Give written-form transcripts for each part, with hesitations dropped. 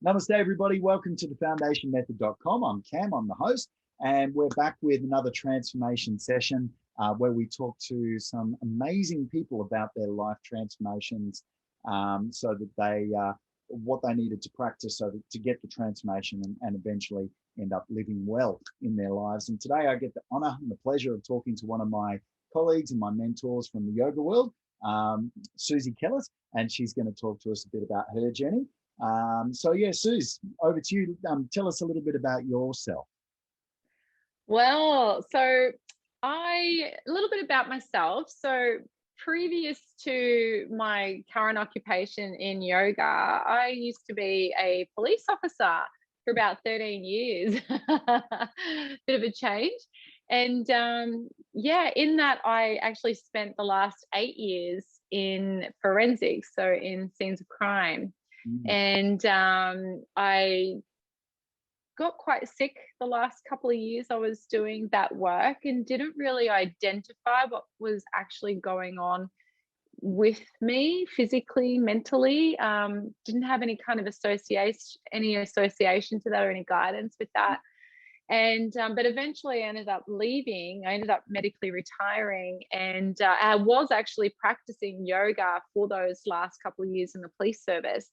Namaste, everybody. Welcome to the foundationmethod.com. I'm Cam, I'm the host, and we're back with another transformation session where we talk to some amazing people about their life transformations so that they, what they needed to practice so that, to get the transformation and eventually end up living well in their lives. And today I get the honor and the pleasure of talking to one of my colleagues and my mentors from the yoga world, Suzie Kellett, and she's going to talk to us a bit about her journey. So yeah, Suze, over to you. Tell us a little bit about yourself. Well, so a little bit about myself. So previous to my current occupation in yoga, I used to be a police officer for about 13 years. Bit of a change. And yeah, in that I actually spent the last 8 years in forensics, so in scenes of crime. And I got quite sick the last couple of years I was doing that work and didn't really identify what was actually going on with me physically, mentally. Didn't have any kind of association to that or any guidance with that. And but eventually I ended up leaving. I ended up medically retiring, and I was actually practicing yoga for those last couple of years in the police service.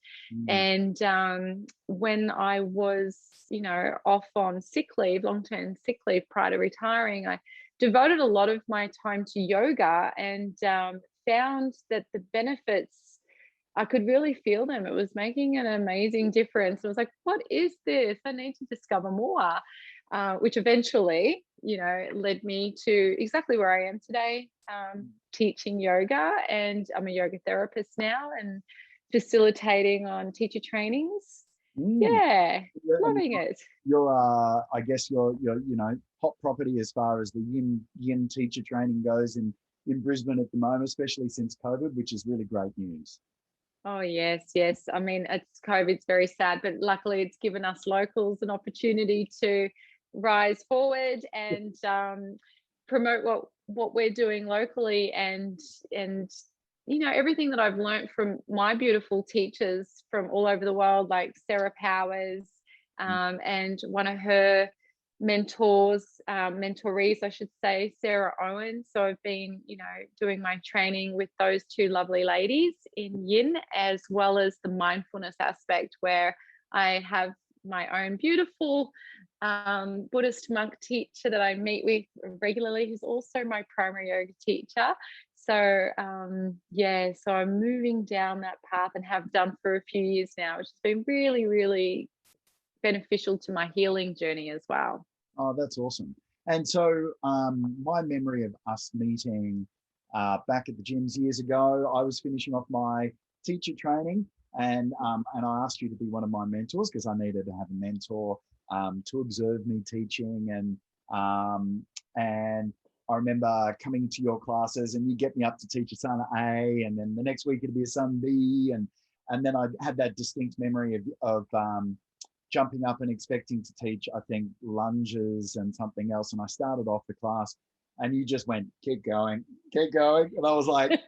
And when I was, off on sick leave, long-term sick leave prior to retiring, I devoted a lot of my time to yoga and found that the benefits, I could really feel them. It was making an amazing difference. I was like, what is this? I need to discover more. Which eventually, led me to exactly where I am today, teaching yoga. And I'm a yoga therapist now and facilitating on teacher trainings. Yeah, loving it. You're, I guess you're, hot property as far as the Yin teacher training goes in Brisbane at the moment, especially since COVID, which is really great news. Oh, yes. I mean, COVID's very sad, but luckily it's given us locals an opportunity to rise forward and promote what we're doing locally, and everything that I've learned from my beautiful teachers from all over the world, like Sarah Powers, and one of her mentorees, I should say, Sarah Owen. So I've been, doing my training with those two lovely ladies in Yin, as well as the mindfulness aspect, where I have my own beautiful Buddhist monk teacher that I meet with regularly, who's also my primary yoga teacher. So so I'm moving down that path and have done for a few years now, which has been really, really beneficial to my healing journey as well. Oh, that's awesome. And so my memory of us meeting back at the gyms years ago, I was finishing off my teacher training, and I asked you to be one of my mentors because I needed to have a mentor to observe me teaching, and I remember coming to your classes and you get me up to teach Asana A, and then the next week it'd be Asana B, and then I had that distinct memory of jumping up and expecting to teach, I think, lunges and something else, and I started off the class and you just went, keep going, and I was like,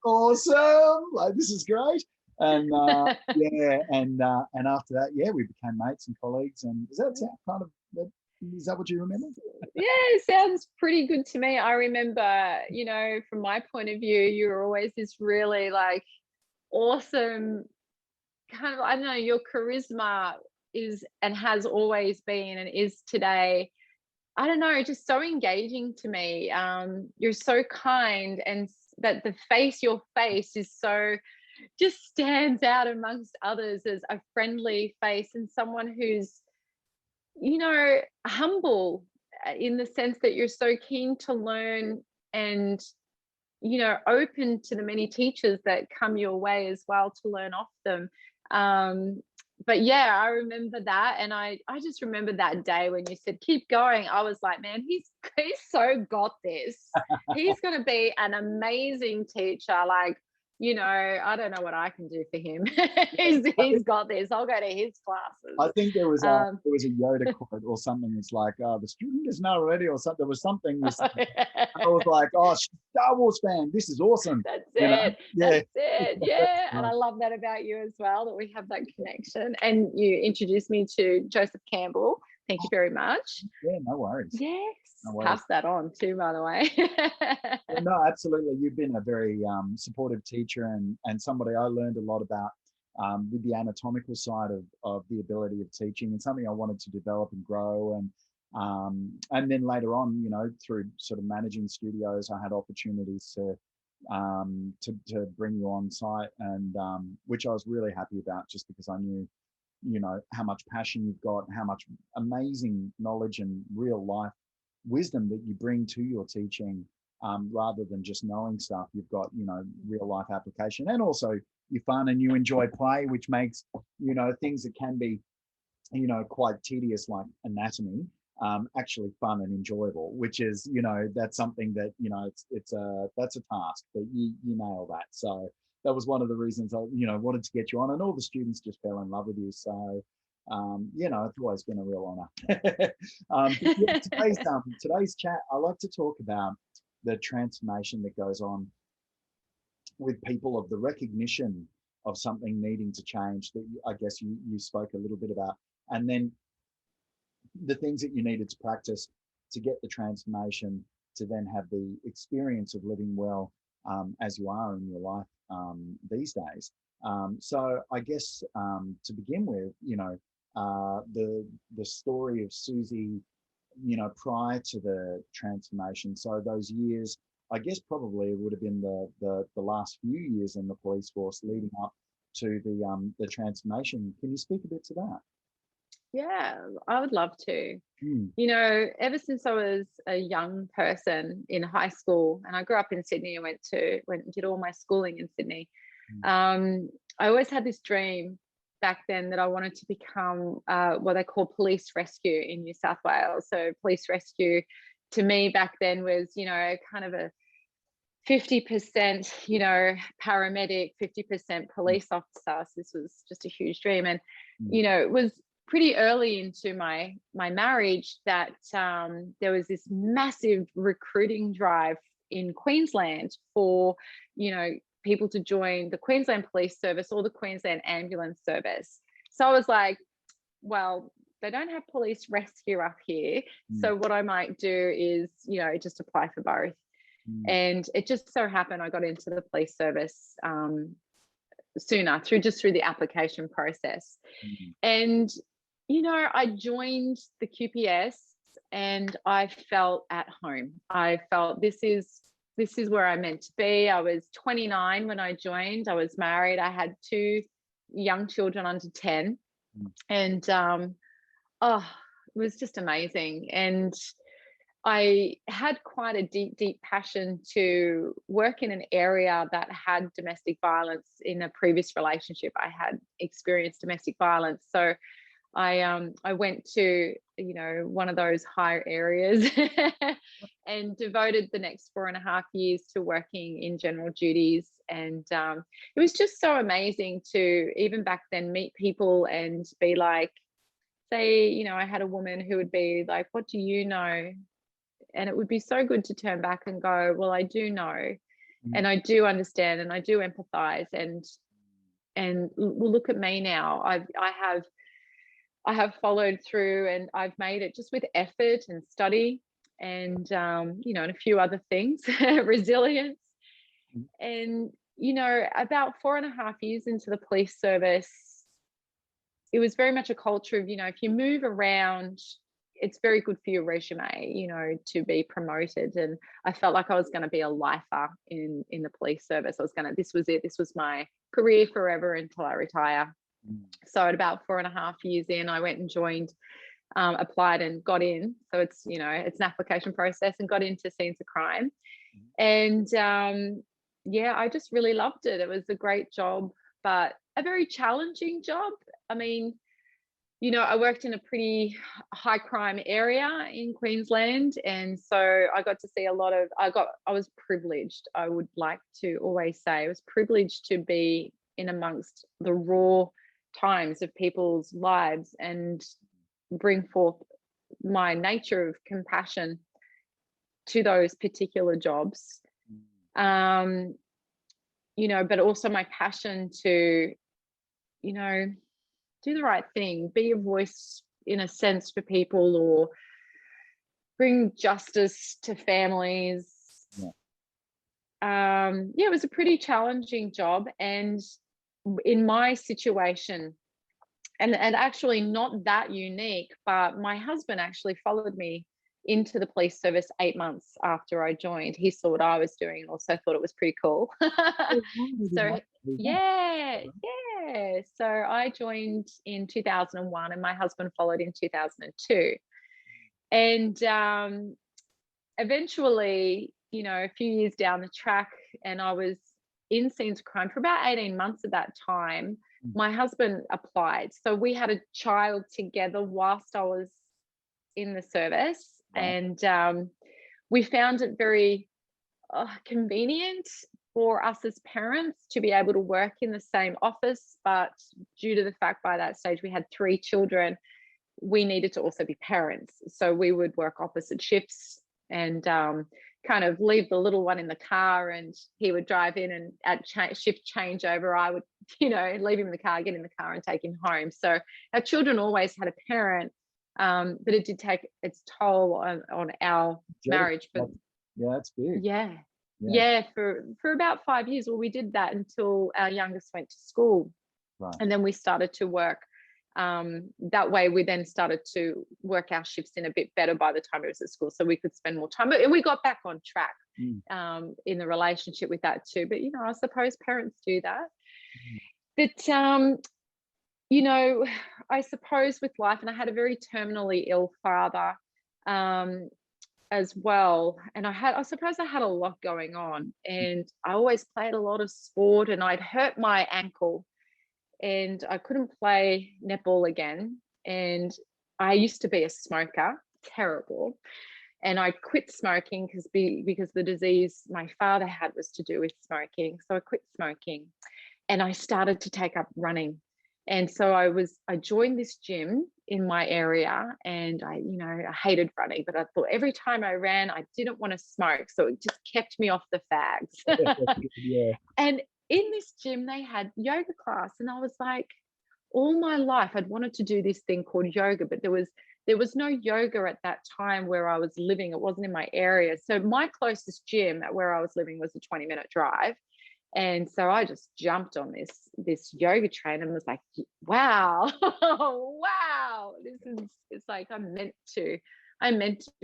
awesome, like this is great. And and after that, we became mates and colleagues. And does that sound kind of, is that what you remember? Yeah, it sounds pretty good to me. I remember, from my point of view, you were always this really like awesome kind of, I don't know, your charisma is and has always been and is today, I don't know, just so engaging to me. You're so kind, and that your face is so, just stands out amongst others as a friendly face and someone who's, humble in the sense that you're so keen to learn and, open to the many teachers that come your way as well to learn off them. But yeah, I remember that. And I just remember that day when you said, keep going. I was like, man, he's so got this. He's going to be an amazing teacher. Like, you know, I don't know what I can do for him. he's got this. I'll go to his classes. I think there was a Yoda quote or something. It's like, the student is now ready, or something. There was something. I was like, oh, Star Wars fan, this is awesome. That's it. Yeah. That's it. Yeah. And I love that about you as well, that we have that connection. And you introduced me to Joseph Campbell. Thank you very much. Yeah, no worries. Yes. No worries. Pass that on too, by the way. Yeah, no, absolutely. You've been a very supportive teacher, and somebody I learned a lot about with the anatomical side of the ability of teaching, and something I wanted to develop and grow. And then later on, you know, through sort of managing studios, I had opportunities to bring you on site, and which I was really happy about, just because I knew, you know, how much passion you've got, how much amazing knowledge and real life wisdom that you bring to your teaching, rather than just knowing stuff. You've got, you know, real life application, and also you're fun and you enjoy play, which makes, you know, things that can be, you know, quite tedious like anatomy, actually fun and enjoyable, which is, you know, that's something that, you know, that's a task, but you nail that. So that was one of the reasons I, you know, wanted to get you on, and all the students just fell in love with you. So you know, it's always been a real honor. Today's chat, I like to talk about the transformation that goes on with people, of the recognition of something needing to change, that I guess you spoke a little bit about, and then the things that you needed to practice to get the transformation, to then have the experience of living well, as you are in your life these days. So I guess to begin with, you know, the story of Suzie, you know, prior to the transformation. So those years, I guess probably it would have been the last few years in the police force leading up to the transformation. Can you speak a bit to that? Yeah, I would love to. Mm. You know, ever since I was a young person in high school, and I grew up in Sydney and went and did all my schooling in Sydney. I always had this dream back then that I wanted to become what they call police rescue in New South Wales. So police rescue to me back then was, you know, kind of a 50%, you know, paramedic, 50% police officer. So this was just a huge dream. And, you know, it was pretty early into my marriage that there was this massive recruiting drive in Queensland for, you know, people to join the Queensland Police Service or the Queensland Ambulance Service. So I was like, well, they don't have police rescue up here. So what I might do is, you know, just apply for both. And it just so happened I got into the police service sooner through the application process. And, you know, I joined the QPS and I felt at home. I felt this is where I'm meant to be. I was 29 when I joined. I was married. I had 2 young children under 10. And it was just amazing. And I had quite a deep passion to work in an area that had domestic violence. In a previous relationship, I had experienced domestic violence. So I went to, you know, one of those higher areas and devoted the next 4.5 years to working in general duties. And it was just so amazing to, even back then, meet people and be like, say, you know, I had a woman who would be like, what do you know? And it would be so good to turn back and go, well, I do know, and I do understand, and I do empathize, and well, look at me now. I have followed through, and I've made it just with effort and study, and you know, and a few other things, resilience. And, you know, about 4.5 years into the police service, it was very much a culture of, you know, if you move around, it's very good for your resume, you know, to be promoted. And I felt like I was going to be a lifer in the police service. This was it. This was my career forever until I retire. So at about 4.5 years in, I went and joined, applied and got in. So it's, you know, it's an application process, and got into scenes of crime. And yeah, I just really loved it. It was a great job, but a very challenging job. I mean, you know, I worked in a pretty high crime area in Queensland. And so I got to see a lot of, I was privileged. I would like to always say I was privileged to be in amongst the raw times of people's lives and bring forth my nature of compassion to those particular jobs. You know, but also my passion to, you know, do the right thing, be a voice in a sense for people, or bring justice to families. Yeah, it was a pretty challenging job. And in my situation, and actually not that unique, but my husband actually followed me into the police service 8 months after I joined. He saw what I was doing and also thought it was pretty cool. So yeah. So I joined in 2001 and my husband followed in 2002. And eventually, you know, a few years down the track, and I was in scenes of crime for about 18 months at that time, my husband applied. So we had a child together whilst I was in the service. And we found it very convenient for us as parents to be able to work in the same office, but due to the fact by that stage we had 3 children, we needed to also be parents. So we would work opposite shifts and kind of leave the little one in the car, and he would drive in, and at shift changeover I would, you know, leave him in the car, get in the car and take him home. So our children always had a parent, but it did take its toll on our marriage. But yeah, that's big. Yeah, for about 5 years. Well, we did that until our youngest went to school. And then we started to work. That way we then started to work our shifts in a bit better by the time it was at school, so we could spend more time. And we got back on track in the relationship with that too. But, you know, I suppose parents do that. But, you know, I suppose with life, and I had a very terminally ill father as well. And I suppose I had a lot going on, and I always played a lot of sport, and I'd hurt my ankle and I couldn't play netball again. And I used to be a smoker, terrible. And I quit smoking because the disease my father had was to do with smoking. So I quit smoking and I started to take up running. And so I joined this gym in my area, and I hated running, but I thought every time I ran, I didn't want to smoke. So it just kept me off the fags. And in this gym, they had yoga class. And I was like, all my life, I'd wanted to do this thing called yoga, but there was no yoga at that time where I was living. It wasn't in my area. So my closest gym at where I was living was a 20-minute drive. And so I just jumped on this yoga train and was like, wow, wow, it's like I'm meant to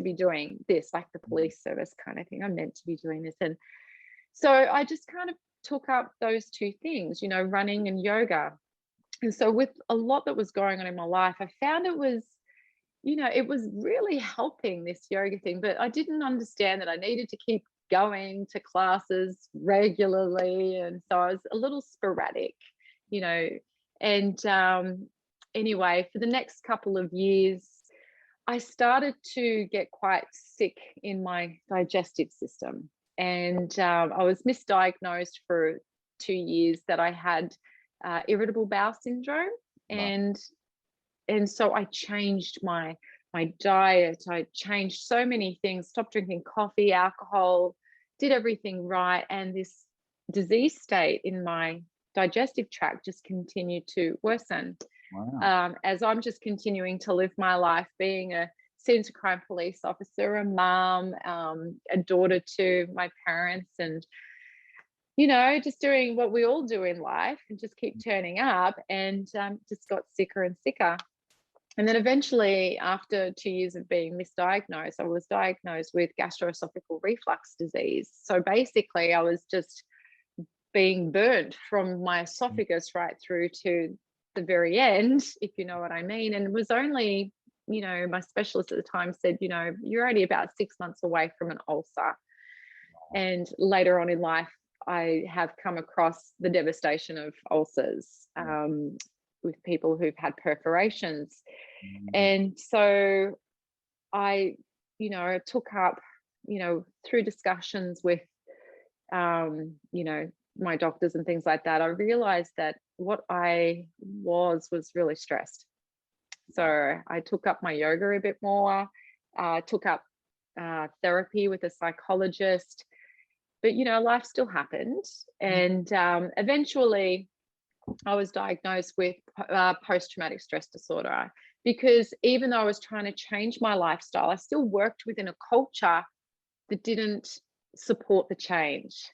be doing this, like the police service kind of thing. I'm meant to be doing this. And so I just kind of took up those two things, you know, running and yoga. And so with a lot that was going on in my life, I found it was really helping, this yoga thing, but I didn't understand that I needed to keep going to classes regularly. And so I was a little sporadic, you know. And anyway, for the next couple of years, I started to get quite sick in my digestive system. And I was misdiagnosed for 2 years that I had irritable bowel syndrome. And so I changed my diet. I changed so many things, stopped drinking coffee, alcohol, did everything right. And this disease state in my digestive tract just continued to worsen. As I'm just continuing to live my life, being a scenes of crime police officer, a mom, a daughter to my parents, and, you know, just doing what we all do in life and just keep turning up, and just got sicker and sicker. And then eventually, after 2 years of being misdiagnosed, I was diagnosed with gastroesophageal reflux disease. So basically, I was just being burnt from my esophagus right through to the very end, if you know what I mean. And it was only, you know, my specialist at the time said, you know, you're only about 6 months away from an ulcer. And later on in life, I have come across the devastation of ulcers, with people who've had perforations. And so I, took up, through discussions with, my doctors and things like that, I realized that what I was really stressed. So I took up my yoga a bit more, took up therapy with a psychologist, but, life still happened. And eventually I was diagnosed with post-traumatic stress disorder, because even though I was trying to change my lifestyle, I still worked within a culture that didn't support the change.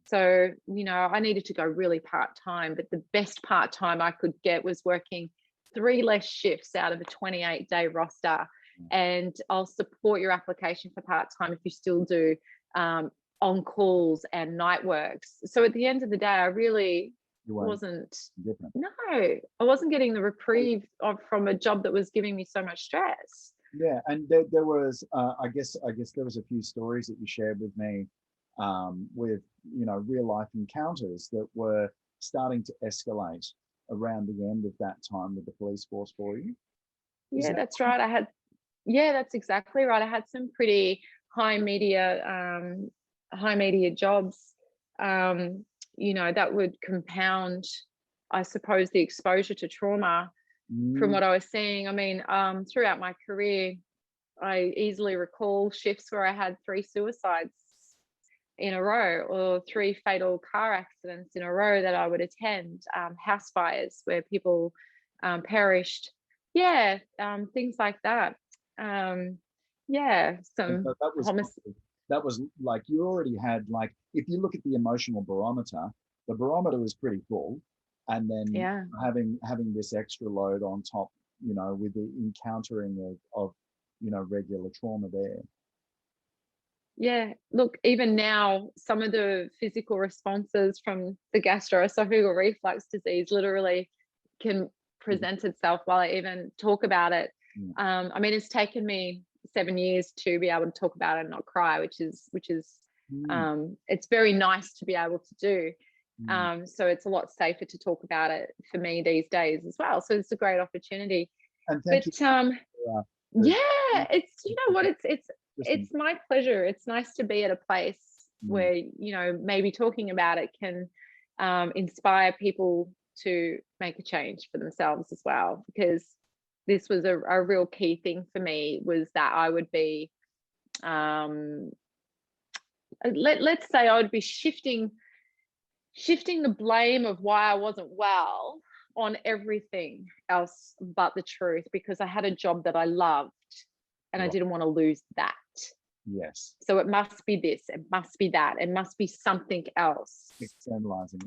So, I needed to go really part-time, but the best part-time I could get was working 3 less shifts out of a 28-day roster. And I'll support your application for part-time if you still do on-calls and night works. So at the end of the day, I really wasn't different. No, I wasn't getting the reprieve from a job that was giving me so much stress. Yeah, and there was, I guess there was a few stories that you shared with me, with real life encounters that were starting to escalate around the end of that time with the police force for you. Yeah, that's right. That's exactly right. I had some pretty high media jobs, that would compound, I suppose, the exposure to trauma from what I was seeing. I mean, throughout my career, I easily recall shifts where I had 3 suicides in a row, or 3 fatal car accidents in a row that I would attend, house fires where people perished. Yeah, things like that. That was like, you already had, like, if you look at the emotional barometer, the barometer is pretty full, and then having this extra load on top, with the encountering of regular trauma there. Yeah, look, even now, some of the physical responses from the gastroesophageal reflux disease literally can present itself while I even talk about it. I mean, it's taken me 7 years to be able to talk about it and not cry, which is it's very nice to be able to do. So it's a lot safer to talk about it for me these days as well. So it's a great opportunity. And thank you. It's my pleasure. It's nice to be at a place where, maybe talking about it can inspire people to make a change for themselves as well, because this was a real key thing for me, was that I would be, let's say I would be shifting the blame of why I wasn't well on everything else but the truth, because I had a job that I loved and I didn't want to lose that. Yes. So it must be this, it must be that, it must be something else. Externalizing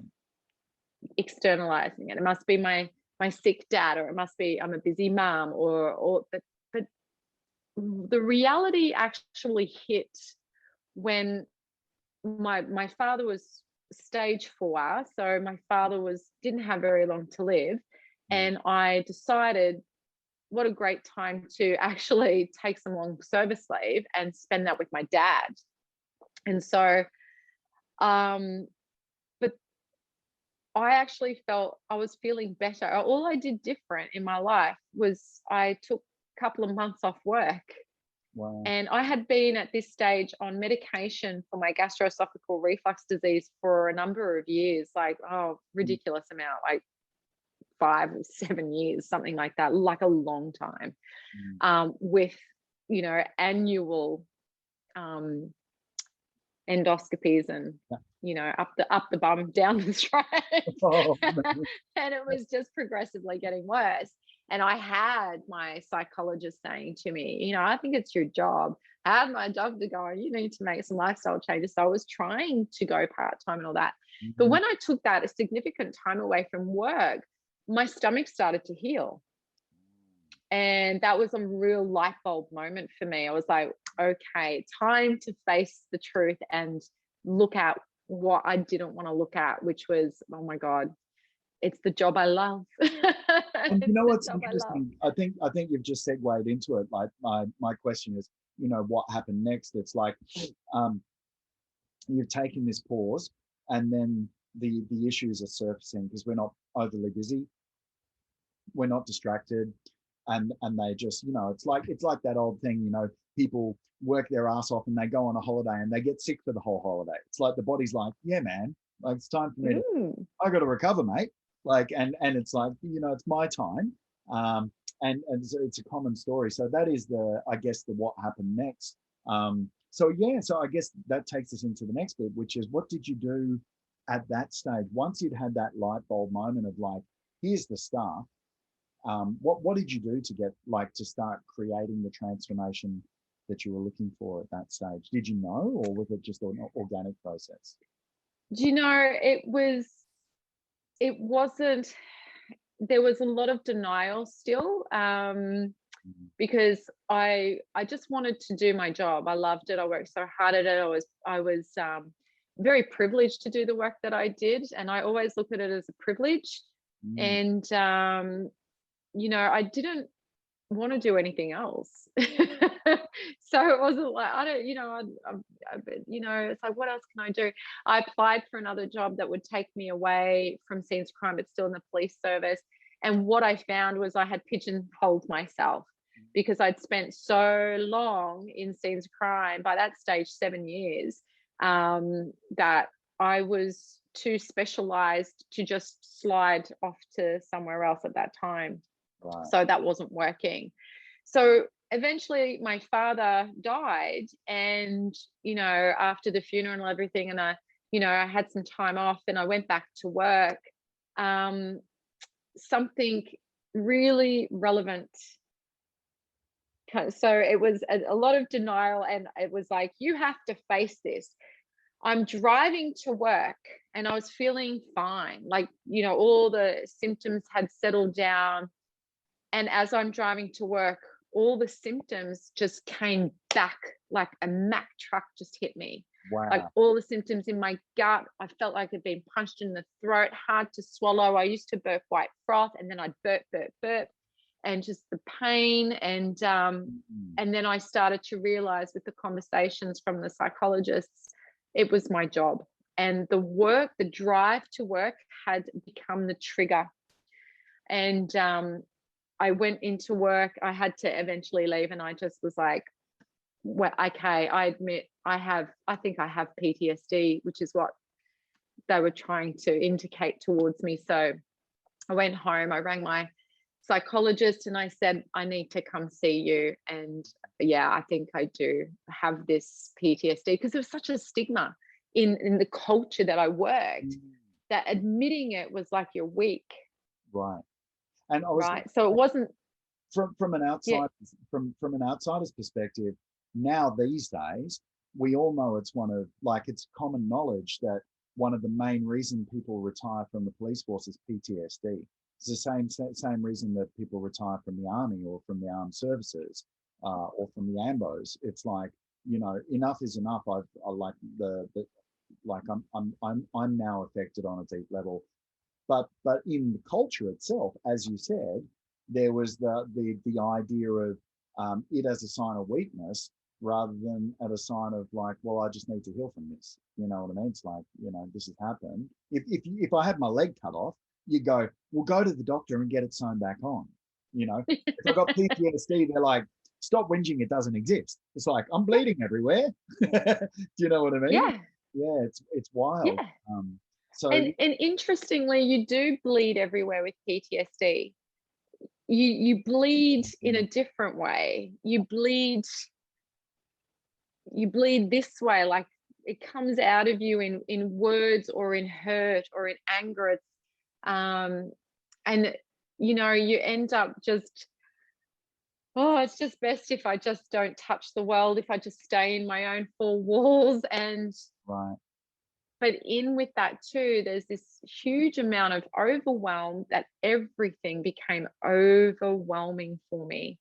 it. It must be my sick dad, or it must be I'm a busy mom, but the reality actually hit when my father was stage 4. So my father didn't have very long to live, and I decided what a great time to actually take some long service leave and spend that with my dad. And so but I actually felt I was feeling better. All I did different in my life was I took a couple of months off work. Wow. And I had been at this stage on medication for my gastroesophageal reflux disease for a number of years, ridiculous amount, like 5 or 7 years, something like that, like a long time, with, annual endoscopies and, up the bum, down the throat. And it was just progressively getting worse. And I had my psychologist saying to me, I think it's your job. I had my doctor going, you need to make some lifestyle changes. So I was trying to go part-time and all that. But when I took that a significant time away from work, my stomach started to heal. And that was a real light bulb moment for me. I was like, okay, time to face the truth and look at what I didn't want to look at, which was, oh my God, it's the job I love. And you know what's interesting? I think you've just segued into it. Like my question is, what happened next? It's like, you've taken this pause, and then the issues are surfacing because we're not overly busy. we're not distracted, and they just, it's like that old thing, people work their ass off and they go on a holiday and they get sick for the whole holiday. It's like the body's like, yeah, man, like it's time for me I got to recover, mate. Like, and it's like, it's my time. And so it's a common story. So that is I guess the what happened next. So I guess that takes us into the next bit, which is, what did you do at that stage once you'd had that light bulb moment of like, here's the stuff? What did you do to get to start creating the transformation that you were looking for at that stage? Did you know, or was it just an organic process? Do you know, it wasn't, there was a lot of denial still, because I just wanted to do my job. I loved it. I worked so hard at it. I was very privileged to do the work that I did, and I always look at it as a privilege. And I didn't want to do anything else. So it wasn't like, I don't, it's like, what else can I do? I applied for another job that would take me away from scenes of crime, but still in the police service. And what I found was I had pigeonholed myself, because I'd spent so long in scenes of crime, by that stage 7 years, that I was too specialized to just slide off to somewhere else at that time. Right. So that wasn't working. So eventually my father died, and, after the funeral and everything, and I had some time off and I went back to work. Something really relevant. So it was a lot of denial, and it was like, you have to face this. I'm driving to work and I was feeling fine. Like, all the symptoms had settled down. And as I'm driving to work, all the symptoms just came back, like a Mack truck just hit me. Wow. Like all the symptoms in my gut, I felt like I'd been punched in the throat, hard to swallow. I used to burp white froth, and then I'd burp, and just the pain. And then I started to realize, with the conversations from the psychologists, it was my job. And the drive to work had become the trigger. And I went into work. I had to eventually leave, and I just was like, well, okay, I admit I think I have PTSD, which is what they were trying to indicate towards me. So I went home, I rang my psychologist and I said, I need to come see you. And yeah, I think I do have this PTSD, because there was such a stigma in the culture that I worked, that admitting it was like, you're weak. Right. And I was right. So it wasn't from an outside from an outsider's perspective. Now these days, we all know it's it's common knowledge that one of the main reasons people retire from the police force is PTSD. It's the same reason that people retire from the army or from the armed services or from the AMBOs. It's like, enough is enough. I'm now affected on a deep level. But in the culture itself, as you said, there was the idea of it as a sign of weakness, rather than at a sign of like, well, I just need to heal from this. You know what I mean? It's like, this has happened. If I had my leg cut off, you go, well, go to the doctor and get it sewn back on. If I've got PTSD, they're like, stop whinging, it doesn't exist. It's like, I'm bleeding everywhere. Do you know what I mean? Yeah. Yeah, it's wild. Yeah. And interestingly, you do bleed everywhere with PTSD. You bleed in a different way. You bleed this way, like it comes out of you in words or in hurt or in anger. And you end up just, it's just best if I just don't touch the world, if I just stay in my own four walls. And right. But in with that too, there's this huge amount of overwhelm, that everything became overwhelming for me.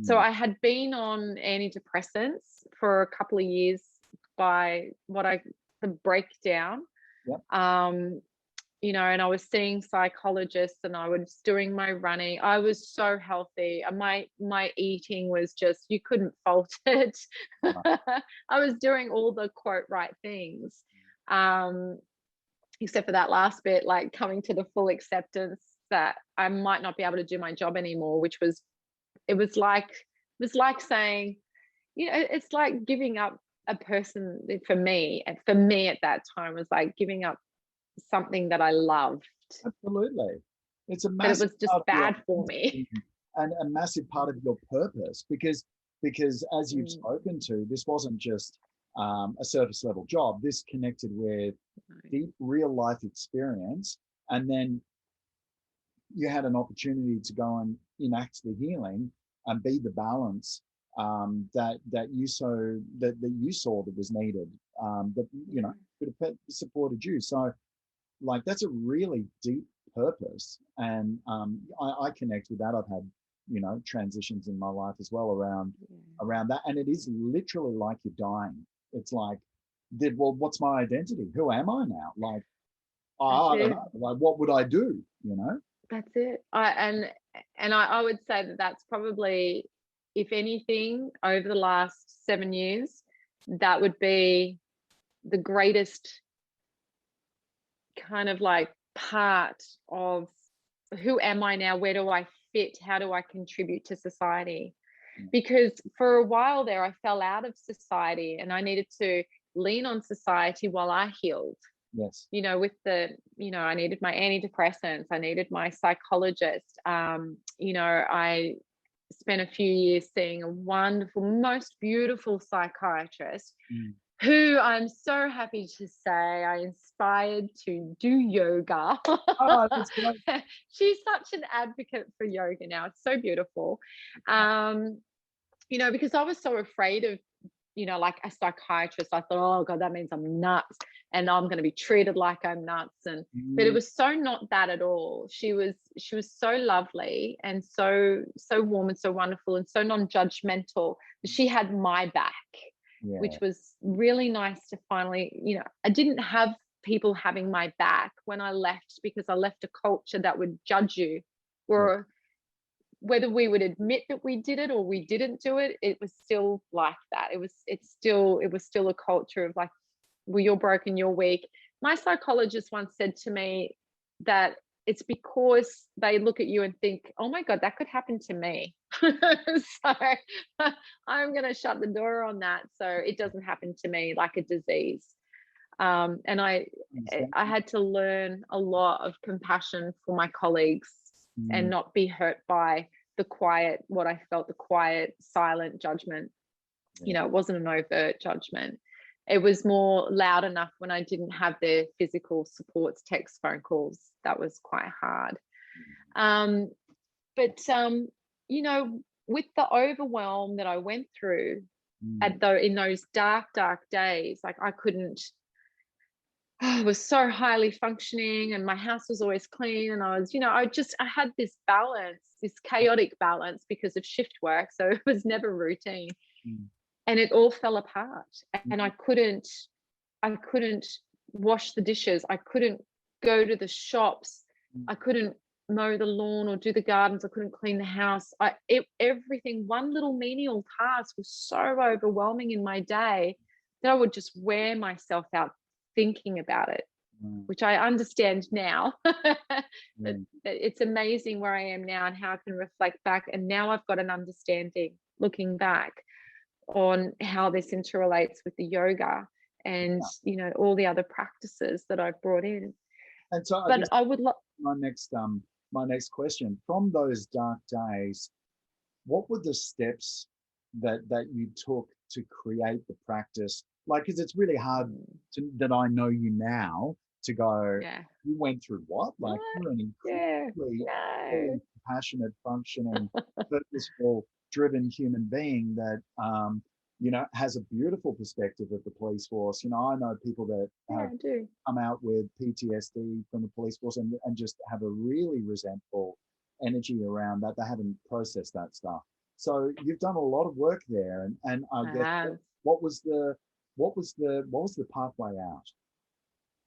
So I had been on antidepressants for a couple of years by the breakdown. Yep. And I was seeing psychologists, and I was doing my running. I was so healthy. My eating was just, you couldn't fault it. Right. I was doing all the quote right things. Except for that last bit, like coming to the full acceptance that I might not be able to do my job anymore, it was like saying, it's like giving up a person. For me at that time, was like giving up something that I loved. Absolutely. It's a But it massive was just part of bad your for me. and a massive part of your purpose, because as you've spoken to, this wasn't just a surface level job. This connected with deep real life experience, and then you had an opportunity to go and enact the healing and be the balance that you saw that was needed, that could have supported you. So like, that's a really deep purpose, and I connect with that. I've had transitions in my life as well around that, and it is literally like you're dying. It's like, well, what's my identity? Who am I now? Like, I don't know. Like, what would I do? That's it. I would say that that's probably, if anything, over the last 7 years, that would be the greatest kind of like part of who am I now? Where do I fit? How do I contribute to society? Because for a while there, I fell out of society and I needed to lean on society while I healed. Yes. With the, I needed my antidepressants, I needed my psychologist. I spent a few years seeing a wonderful, most beautiful psychiatrist who I'm so happy to say I inspired to do yoga. Oh, that's great. She's such an advocate for yoga now. It's so beautiful. Because I was so afraid of, like a psychiatrist. I thought, oh God, that means I'm nuts and I'm going to be treated like I'm nuts. But it was so not that at all. She was so lovely and so warm and so wonderful and so non-judgmental. She had my back, which was really nice to finally, I didn't have people having my back when I left, because I left a culture that would judge you, or whether we would admit that we did it or we didn't do it, it was still like that. It was still a culture of like, well, you're broken, you're weak. My psychologist once said to me that it's because they look at you and think, oh my God, that could happen to me. So I'm going to shut the door on that, so it doesn't happen to me like a disease. And I had to learn a lot of compassion for my colleagues and not be hurt by what I felt, the quiet, silent judgment. It wasn't an overt judgment. It was more loud enough when I didn't have their physical supports, text, phone calls. That was quite hard. But with the overwhelm that I went through in those dark days, like I was so highly functioning and my house was always clean, and I was, I had this balance, this chaotic balance because of shift work. So it was never routine. And it all fell apart, and I couldn't wash the dishes. I couldn't go to the shops. I couldn't mow the lawn or do the gardens. I couldn't clean the house. Everything, one little menial task was so overwhelming in my day that I would just wear myself out thinking about it, which I understand now. It's amazing where I am now and how I can reflect back. And now I've got an understanding, looking back, on how this interrelates with the yoga and all the other practices that I've brought in. And so I would love my next question, from those dark days, what were the steps that you took to create the practice? Like, because it's really hard that I know you now to go, you went through what? Like, you're an incredibly passionate, functioning, purposeful, driven human being that has a beautiful perspective of the police force. I know people that have come out with PTSD from the police force and just have a really resentful energy around that. They haven't processed that stuff. So you've done a lot of work there, and I guess what was the pathway out?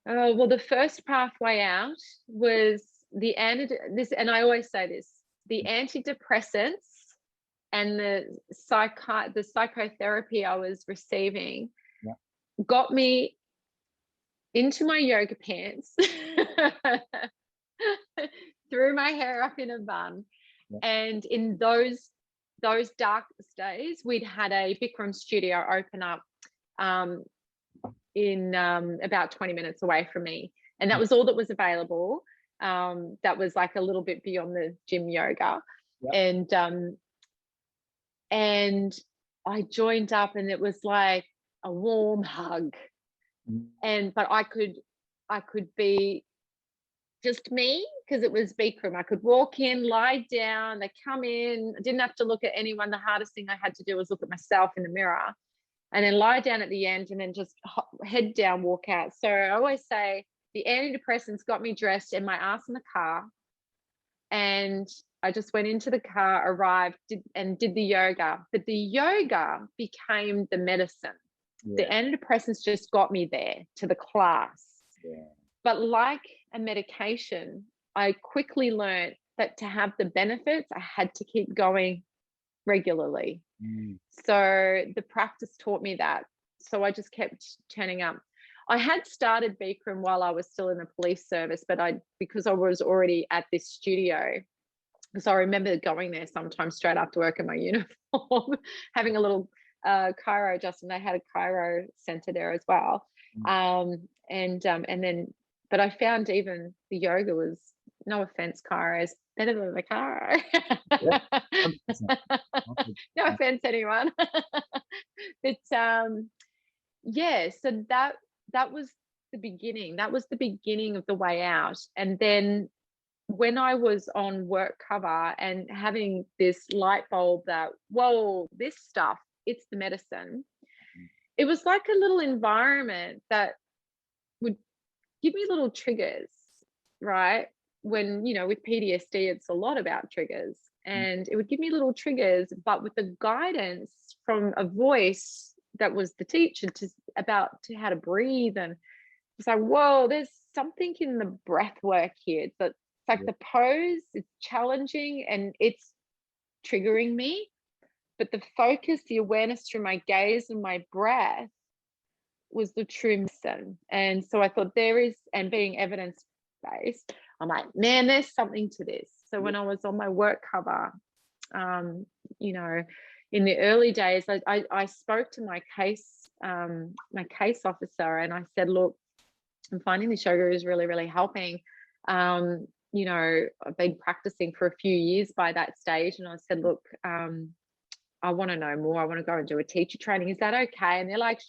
Oh, well, the first pathway out was and I always say this, the antidepressants and the psychotherapy I was receiving got me into my yoga pants threw my hair up in a bun. Yeah. And in those darkest days, we'd had a Bikram studio open up in about 20 minutes away from me. And that was all that was available. That was like a little bit beyond the gym yoga. Yep. And I joined up, and it was like a warm hug. But I could be just me, because it was Bikram. I could walk in, lie down, they come in. I didn't have to look at anyone. The hardest thing I had to do was look at myself in the mirror, and then lie down at the end, and then just head down, walk out. So I always say the antidepressants got me dressed and my ass in the car, and I just went into the car, arrived, did the yoga. But the yoga became the medicine. The antidepressants just got me there to the class. But like a medication, I quickly learned that to have the benefits, I had to keep going regularly. So the practice taught me that. So I just kept turning up. I had started Bikram while I was still in the police service, but because I was already at this studio, because I remember going there sometimes straight after work in my uniform, having a little chiro adjustment. They had a chiro center there as well. And then, but I found even the yoga was, no offense, chiros, better than the chiro. No offense, anyone. But yeah, so that was the beginning. That was the beginning of the way out. And then when I was on work cover and having this light bulb that, whoa, this stuff, it's the medicine. It was like a little environment that would give me little triggers, right? When, with PTSD, it's a lot about triggers. And it would give me little triggers, but with the guidance from a voice that was the teacher about how to breathe. And it's like, whoa, there's something in the breath work here. It's like the pose, it's challenging and it's triggering me. But the focus, the awareness through my gaze and my breath was the true medicine. And so I thought and being evidence-based, I'm like, man, there's something to this. So when I was on my work cover, in the early days, I spoke to my case officer, and I said, look, I'm finding this yoga is really, really helping. I've been practicing for a few years by that stage. And I said, look, I want to know more. I want to go and do a teacher training. Is that okay? And they're like,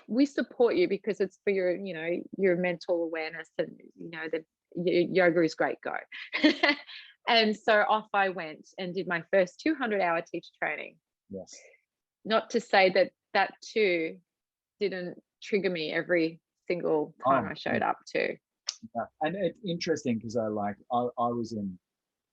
we support you because it's for your, your mental awareness, and, the yoga is great, go. And so off I went and did my first 200-hour teacher training. Yes. Not to say that too didn't trigger me every single time I showed up too. Yeah. And it's interesting because I was in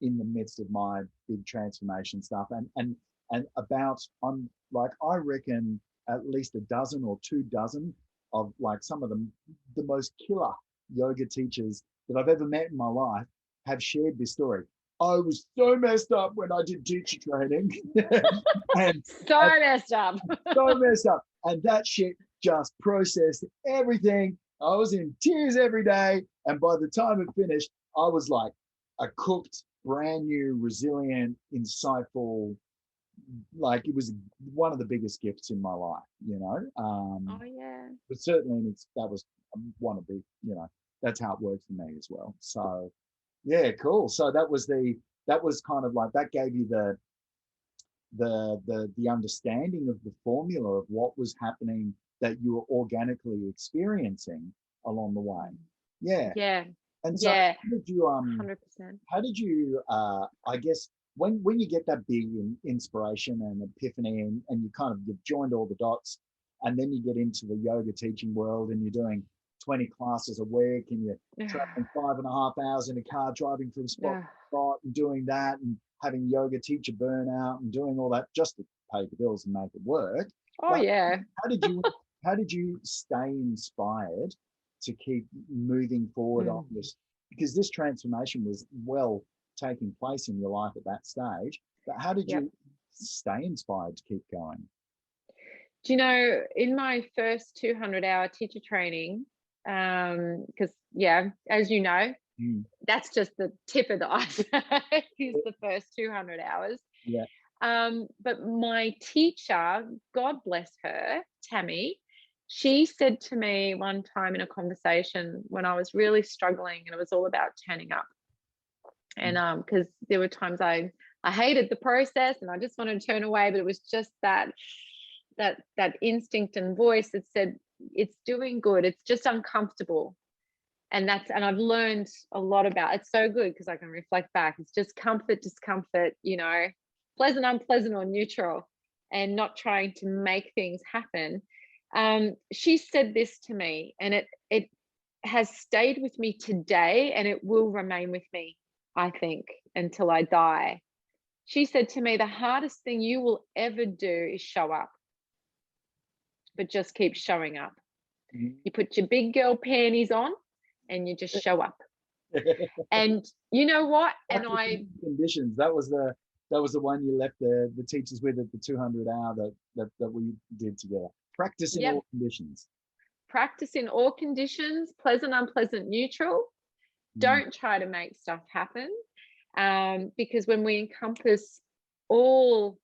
the midst of my big transformation stuff, and I reckon at least a dozen or 2 dozen of some of the most killer yoga teachers that I've ever met in my life have shared this story. I was so messed up when I did teacher training. Messed up. So messed up. And that shit just processed everything. I was in tears every day. And by the time it finished, I was like a cooked, brand new, resilient, insightful, it was one of the biggest gifts in my life, But certainly that was one of the, that's how it worked for me as well. So yeah, cool. So that was kind of that gave you the understanding of the formula of what was happening that you were organically experiencing along the way. Yeah. And so how did you 100%. How did you I guess when you get that big inspiration and epiphany and you've joined all the dots, and then you get into the yoga teaching world and you're doing 20 classes a week and you're traveling 5.5 hours in a car driving from spot to spot and doing that and having yoga teacher burnout and doing all that just to pay the bills and make it work. How did you stay inspired to keep moving forward on this? Because this transformation was taking place in your life at that stage, but how did you stay inspired to keep going? Do you know, in my first 200-hour teacher training, because as you know, that's just the tip of the iceberg is the first 200 hours. Yeah. But my teacher, God bless her, Tammy, she said to me one time in a conversation when I was really struggling, and it was all about turning up. And because there were times I hated the process and I just wanted to turn away, but it was just that instinct and voice that said, it's doing good, it's just uncomfortable. And I've learned a lot about it's so good because I can reflect back. It's just comfort, discomfort, you know, pleasant, unpleasant, or neutral, and not trying to make things happen. She said this to me, and it has stayed with me today, and it will remain with me, I think, until I die. She said to me, the hardest thing you will ever do is show up, but just keep showing up. You put your big girl panties on and you just show up. And you know what? And conditions, that was the one you left the teachers with at the 200 hour that we did together. Practice in all conditions. Practice in all conditions, pleasant, unpleasant, neutral. Don't try to make stuff happen, because when we encompass all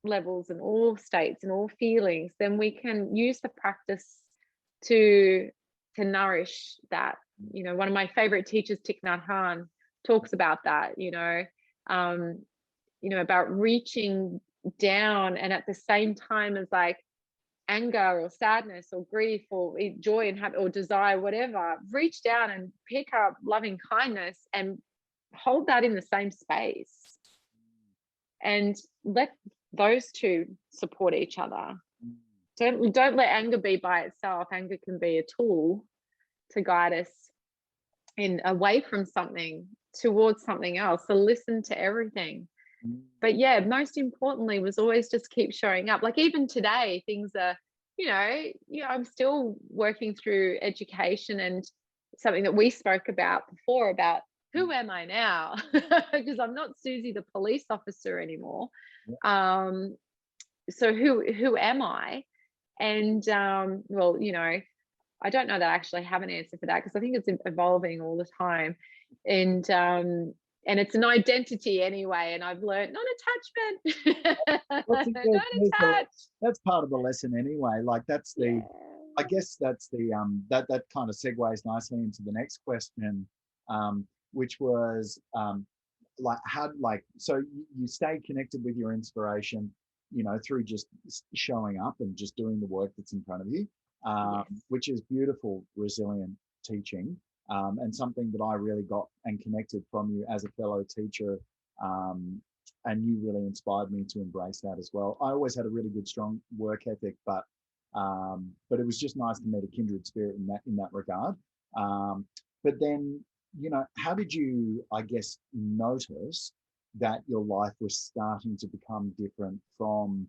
levels and all states and all feelings, then we can use the practice to nourish that. You know, one of my favorite teachers, Thich Nhat Hanh, talks about that, you know, about reaching down, and at the same time as like anger or sadness or grief or joy and or desire, whatever, reach down and pick up loving kindness and hold that in the same space, and let those two support each other. Don't let anger be by itself. Anger can be a tool to guide us in away from something towards something else. So listen to everything. But yeah, most importantly was always just keep showing up. Like even today, things are, I'm still working through education, and something that we spoke about before about who am I now? Because I'm not Suzie the police officer anymore. So who am I? And well, I don't know that I actually have an answer for that, because I think it's evolving all the time. And it's an identity anyway, and I've learned non-attachment. Don't attach. That's part of the lesson anyway. Like that's the, I guess that's the that kind of segues nicely into the next question, which was so you stay connected with your inspiration, through just showing up and just doing the work that's in front of you, which is beautiful, resilient teaching. And something that I really got and connected from you as a fellow teacher, and you really inspired me to embrace that as well. I always had a really good, strong work ethic, but it was just nice to meet a kindred spirit in that regard. But then, how did you, I guess, notice that your life was starting to become different from,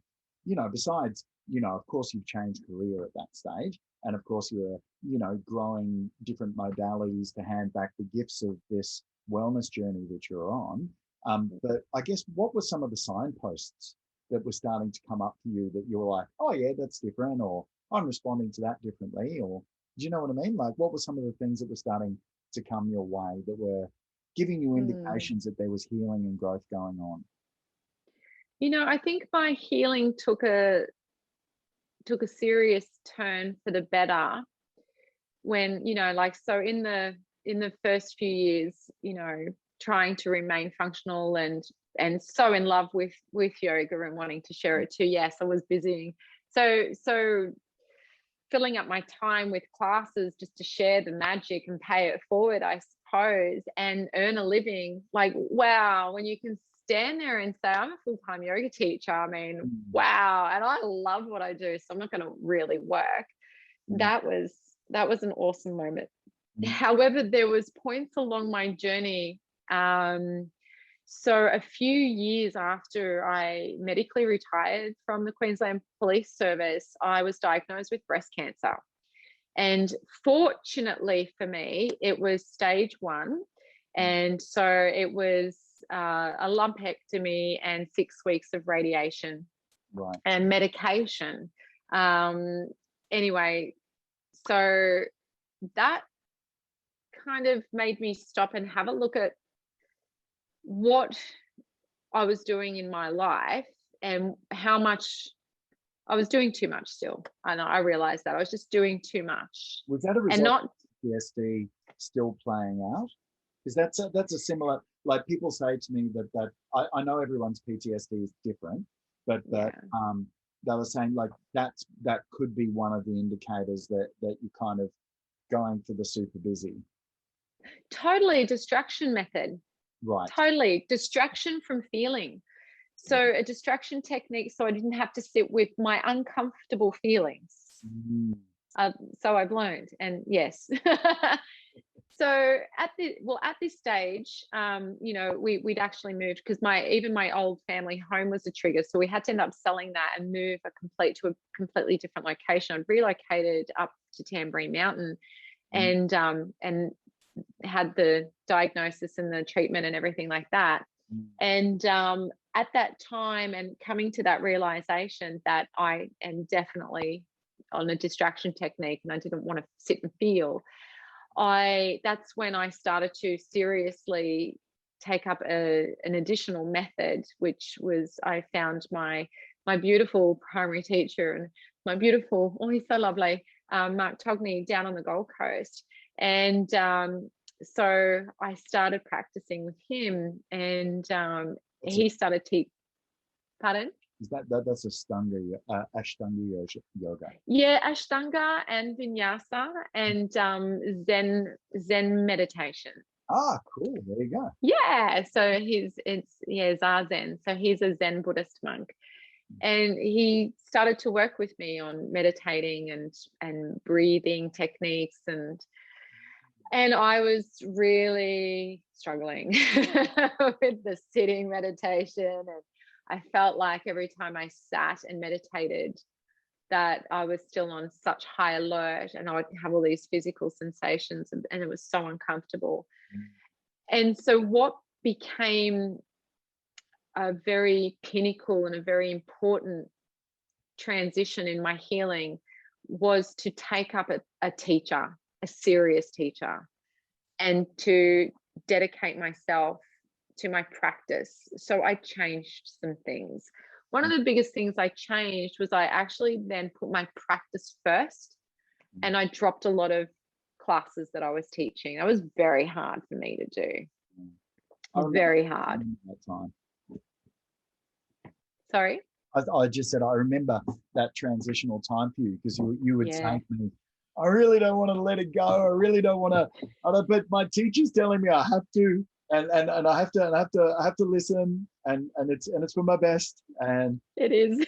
besides, of course you've changed career at that stage, and of course you're, growing different modalities to hand back the gifts of this wellness journey that you're on. But I guess, what were some of the signposts that were starting to come up for you that you were like, oh yeah, that's different, or I'm responding to that differently, or do you know what I mean? Like, what were some of the things that were starting to come your way that were giving you indications that there was healing and growth going on? I think my healing took a serious turn for the better when, so in the first few years, trying to remain functional and so in love with yoga and wanting to share it too. Yes, I was busy. So filling up my time with classes just to share the magic and pay it forward, I suppose, and earn a living. Like, wow, when you can stand there and say, I'm a full-time yoga teacher, I mean, wow, and I love what I do, so I'm not going to really work. That was an awesome moment. However, there was points along my journey. So a few years after I medically retired from the Queensland Police Service, I was diagnosed with breast cancer. And fortunately for me, it was stage 1. And so it was a lumpectomy and 6 weeks of radiation and medication. Anyway, so that kind of made me stop and have a look at what I was doing in my life and how much I was doing too much still. And I realized that I was just doing too much. Was that a result and not of PTSD still playing out? Because that's a similar, like people say to me that I know everyone's PTSD is different, but that they were saying like that could be one of the indicators that you're kind of going for the super busy. Totally distraction method. Right. Totally distraction from feeling. So a distraction technique so I didn't have to sit with my uncomfortable feelings. So I've learned, and yes. So at this stage, you know, we'd actually moved because my old family home was a trigger, so we had to end up selling that and move to a completely different location. I'd relocated up to Tamborine Mountain, and had the diagnosis and the treatment and everything like that. And at that time, and coming to that realization that I am definitely on a distraction technique, and I didn't want to sit and feel. That's when I started to seriously take up an additional method, which was I found my beautiful primary teacher and my beautiful, oh, he's so lovely, Mark Togney down on the Gold Coast. And so I started practicing with him, and he started teaching. Pardon? Is that's Ashtanga yoga? Yeah, Ashtanga and Vinyasa and Zen meditation. Ah, cool. There you go. Yeah, so Zazen. So he's a Zen Buddhist monk, and he started to work with me on meditating and breathing techniques, and I was really struggling with the sitting meditation, and I felt like every time I sat and meditated that I was still on such high alert, and I would have all these physical sensations, and it was so uncomfortable. And so what became a very pinnacle and a very important transition in my healing was to take up a teacher, a serious teacher, and to dedicate myself to my practice. So I changed some things. One of the biggest things I changed was I actually then put my practice first, and I dropped a lot of classes that I was teaching. That was very hard for me to do. Very hard. That time. Sorry? I just said I remember that transitional time for you, because you would say to me, I really don't want to let it go. I really don't want to. But my teacher's telling me I have to, and I have to listen, and it's for my best. And it is.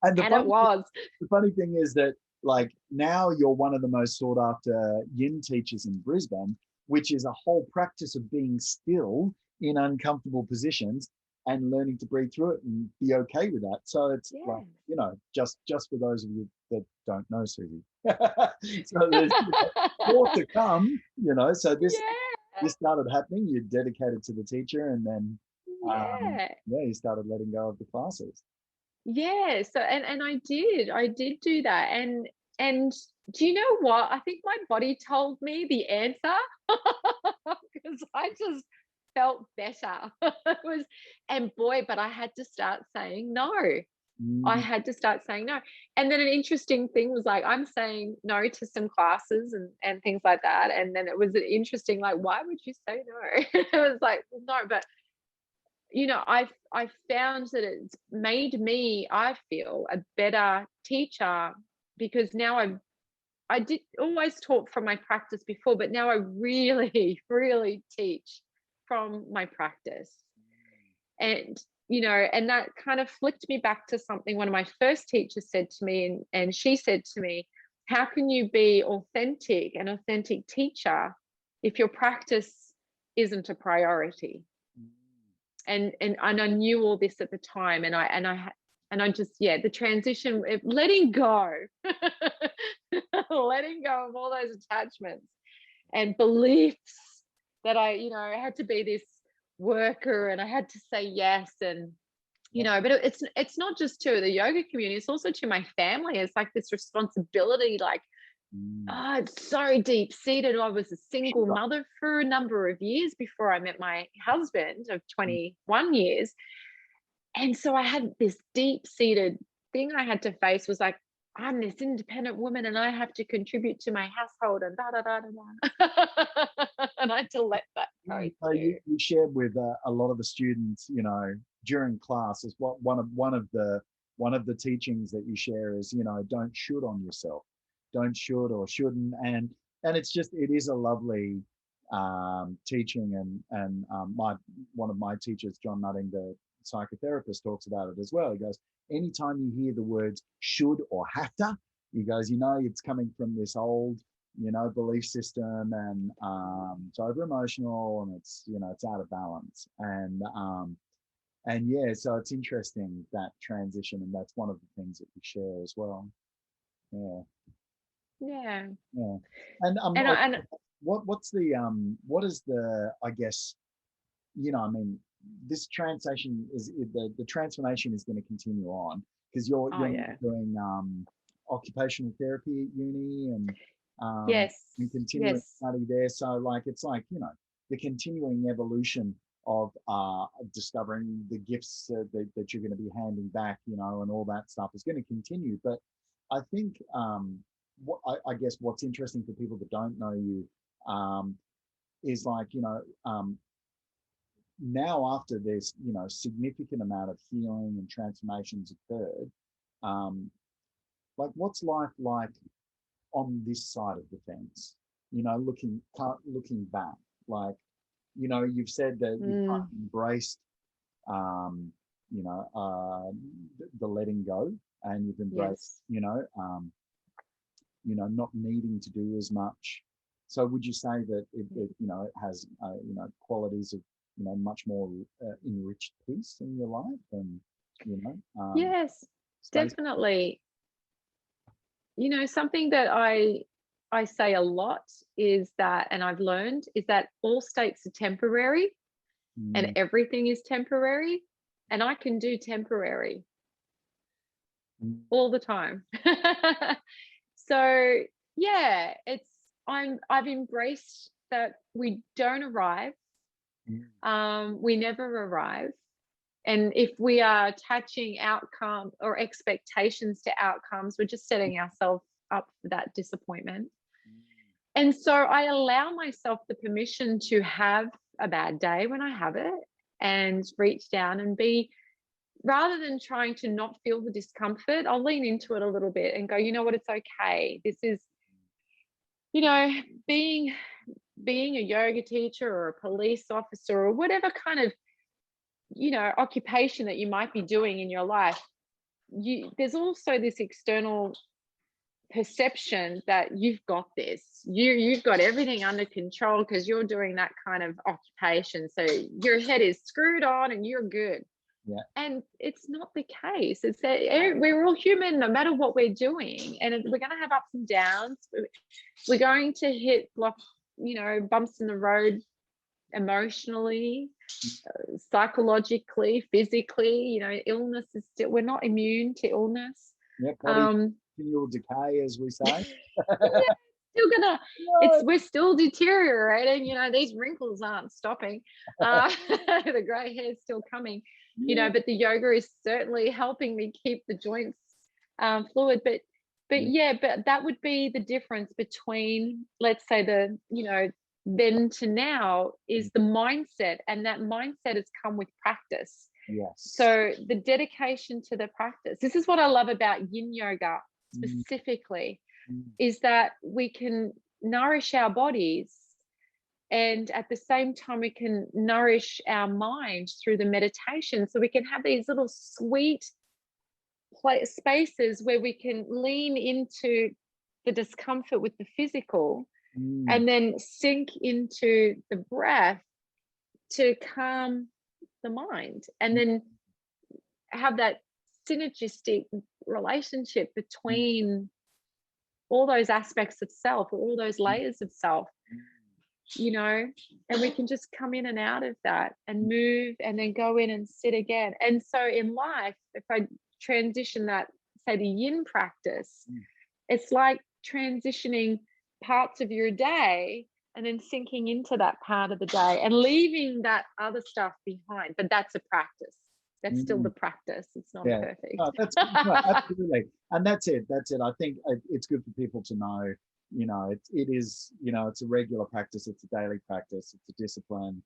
and it was. The funny thing is that like now you're one of the most sought after Yin teachers in Brisbane, which is a whole practice of being still in uncomfortable positions and learning to breathe through it and be okay with that. So it's like, you know, just for those of you that don't know Suzie. So there's more to come, you know. So this started happening. You dedicated to the teacher, and then you started letting go of the classes. Yeah. So and I did do that. And do you know what? I think my body told me the answer because I just felt better. It was, and boy, but I had to start saying no. I had to start saying no. And then an interesting thing was like, I'm saying no to some classes and things like that. And then it was an interesting, like, why would you say no? It was like, no, but you know, I found that it's made me, I feel, a better teacher, because now I did always taught from my practice before, but now I really, really teach from my practice. And you know, and that kind of flicked me back to something one of my first teachers said to me, and she said to me, how can you be an authentic teacher if your practice isn't a priority? And I knew all this at the time, and I just, the transition, letting go letting go of all those attachments and beliefs that I had to be this worker, and I had to say yes, and you know, but it's not just to the yoga community, it's also to my family. It's like this responsibility, like It's so deep seated. I was a single Sure. mother for a number of years before I met my husband of 21 years. And so I had this deep seated thing I had to face, was like, I'm this independent woman and I have to contribute to my household and da da da da da. And I had to let that go So too. you shared with a lot of the students, you know, during class, is what one of the teachings that you share is, you know, don't should on yourself, don't should or shouldn't, and it is a lovely teaching, and one of my teachers, John Nutting, the psychotherapist, talks about it as well. He goes, anytime you hear the words should or have to, he goes, you know, it's coming from this old, you know, belief system, and it's over emotional, and it's, you know, it's out of balance, and yeah, so it's interesting, that transition, and that's one of the things that you share as well. Yeah, Yeah. yeah. And And what is the, I guess, you know, I mean, this translation is the transformation is going to continue on, because you're yeah. doing occupational therapy at uni, Yes. and continuing Yes. study there. So like, it's like, you know, the continuing evolution of discovering the gifts that you're going to be handing back, you know, and all that stuff is going to continue. But I think what I guess what's interesting for people that don't know you is like, you know, now after there's, you know, significant amount of healing and transformations occurred, like, what's life like on this side of the fence, you know, looking back, like, you know, you've said that you've kind of embraced you know, the letting go, and you've embraced, Yes. you know, not needing to do as much. So would you say that it you know, it has you know, qualities of, you know, much more enriched peace in your life, and, you know, Yes, space? definitely. You know, something that I say a lot is that, and I've learned, is that all states are temporary and Mm, everything is temporary, and I can do temporary mm, all the time. So yeah, I've embraced that we don't arrive. mm, We never arrive. And if we are attaching outcome or expectations to outcomes, we're just setting ourselves up for that disappointment. And so I allow myself the permission to have a bad day when I have it, and reach down and be, rather than trying to not feel the discomfort, I'll lean into it a little bit and go, you know what, it's okay. This is, you know, being a yoga teacher or a police officer or whatever kind of, you know, occupation that you might be doing in your life. There's also this external perception that you've got this, you've got everything under control because you're doing that kind of occupation, so your head is screwed on and you're good. yeah. And it's not the case. It's that we're all human no matter what we're doing, and we're going to have ups and downs. We're going to hit you know, bumps in the road, emotionally, psychologically, physically. You know, illness is still, we're not immune to illness. Yeah, body um continual decay, as we say. yeah, still gonna, No. we're still deteriorating, you know, these wrinkles aren't stopping. The gray hair's still coming, you Yeah. know, but the yoga is certainly helping me keep the joints fluid. But Yeah. yeah, but that would be the difference between, let's say, the, you know, then to now, is the mindset, and that mindset has come with practice. Yes. So the dedication to the practice, this is what I love about yin yoga Mm, specifically, mm, is that we can nourish our bodies, and at the same time we can nourish our mind through the meditation, so we can have these little sweet spaces where we can lean into the discomfort with the physical, mm, and then sink into the breath to calm the mind, and mm, then have that synergistic relationship mm, between all those aspects of self, or all those layers of self, you know, and we can just come in and out of that and move, and then go in and sit again. And so in life, if I transition that, say, the yin practice, mm, it's like transitioning parts of your day and then sinking into that part of the day and leaving that other stuff behind. But that's a practice. That's still the practice. It's not perfect. No, no, absolutely. And that's it. I think it's good for people to know, it is, it's a regular practice. It's a daily practice. It's a discipline,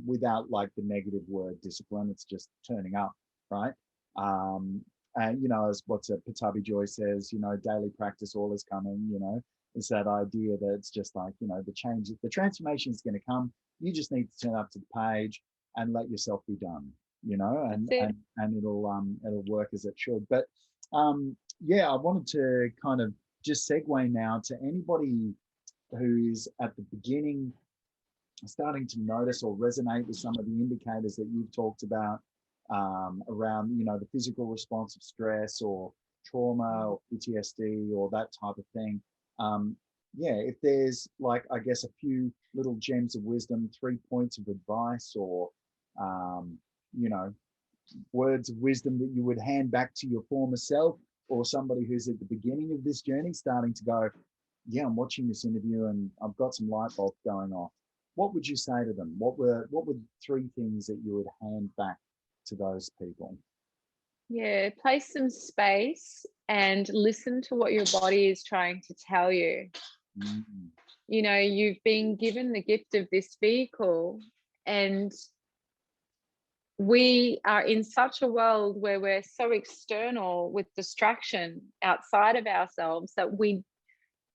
without like the negative word discipline. It's just turning up, right? And, as what's it, Patabi Joy says, daily practice, all is coming, it's that idea that it's just like, the transformation is going to come. You just need to turn up to the page and let yourself be done, and it'll work as it should. But I wanted to kind of just segue now to anybody who's at the beginning starting to notice or resonate with some of the indicators that you've talked about, around, the physical response of stress or trauma or PTSD or that type of thing. If there's like, I guess, a few little gems of wisdom, 3 points of advice, or, words of wisdom that you would hand back to your former self, or somebody who's at the beginning of this journey starting to go, I'm watching this interview and I've got some light bulbs going off. What would you say to them? What were 3 things that you would hand back to those people? Yeah, place some space and listen to what your body is trying to tell you. You've been given the gift of this vehicle, and we are in such a world where we're so external with distraction outside of ourselves that we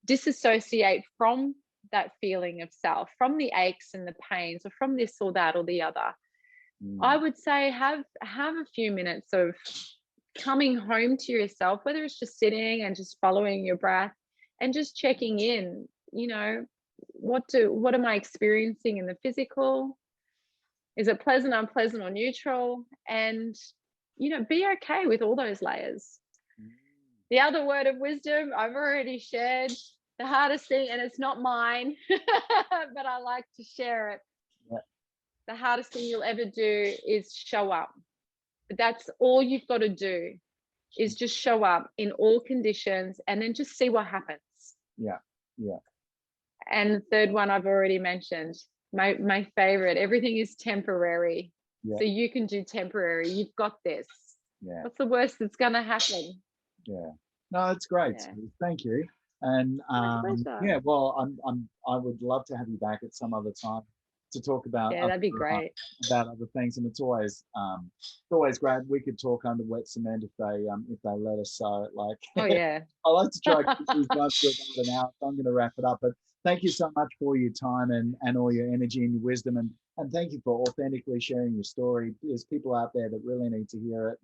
disassociate from that feeling of self, from the aches and the pains, or from this or that or the other. I would say have a few minutes of coming home to yourself, whether it's just sitting and just following your breath and just checking in, what am I experiencing in the physical? Is it pleasant, unpleasant, or neutral? And, be okay with all those layers. The other word of wisdom I've already shared, the hardest thing, and it's not mine, but I like to share it. Yeah. The hardest thing you'll ever do is show up. But that's all you've got to do, is just show up in all conditions and then just see what happens. Yeah. And the third one I've already mentioned, my favorite, everything is temporary. Yeah. So you can do temporary. You've got this. Yeah. What's the worst that's going to happen? Yeah. No, it's great. Yeah. Thank you. And well, I would love to have you back at some other time to talk about. Yeah, that'd be great. About other things, and it's always great. We could talk under wet cement if they let us. So like, oh yeah, I like to try to keep these guys for about an hour. So I'm going to wrap it up. But thank you so much for your time and all your energy and your wisdom, and thank you for authentically sharing your story. There's people out there that really need to hear it,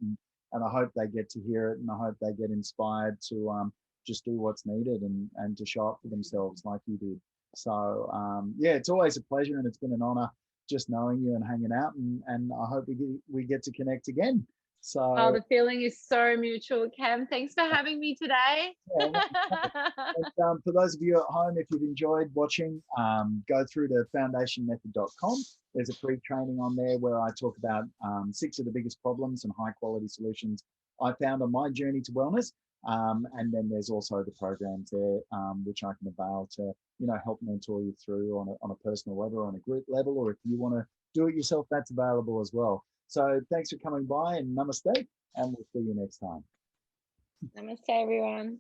and I hope they get to hear it, and I hope they get inspired to just do what's needed and to show up for themselves like you did. So it's always a pleasure, and it's been an honor just knowing you and hanging out, and I hope we get to connect again. So the feeling is so mutual, Cam. Thanks for having me today. And, for those of you at home, if you've enjoyed watching, go through to foundationmethod.com. There's a free training on there where I talk about 6 of the biggest problems and high quality solutions I found on my journey to wellness. And then there's also the programs there, which I can avail to, help mentor you through on a personal level, or on a group level, or if you want to do it yourself, that's available as well. So thanks for coming by, and namaste, and we'll see you next time. Namaste, everyone.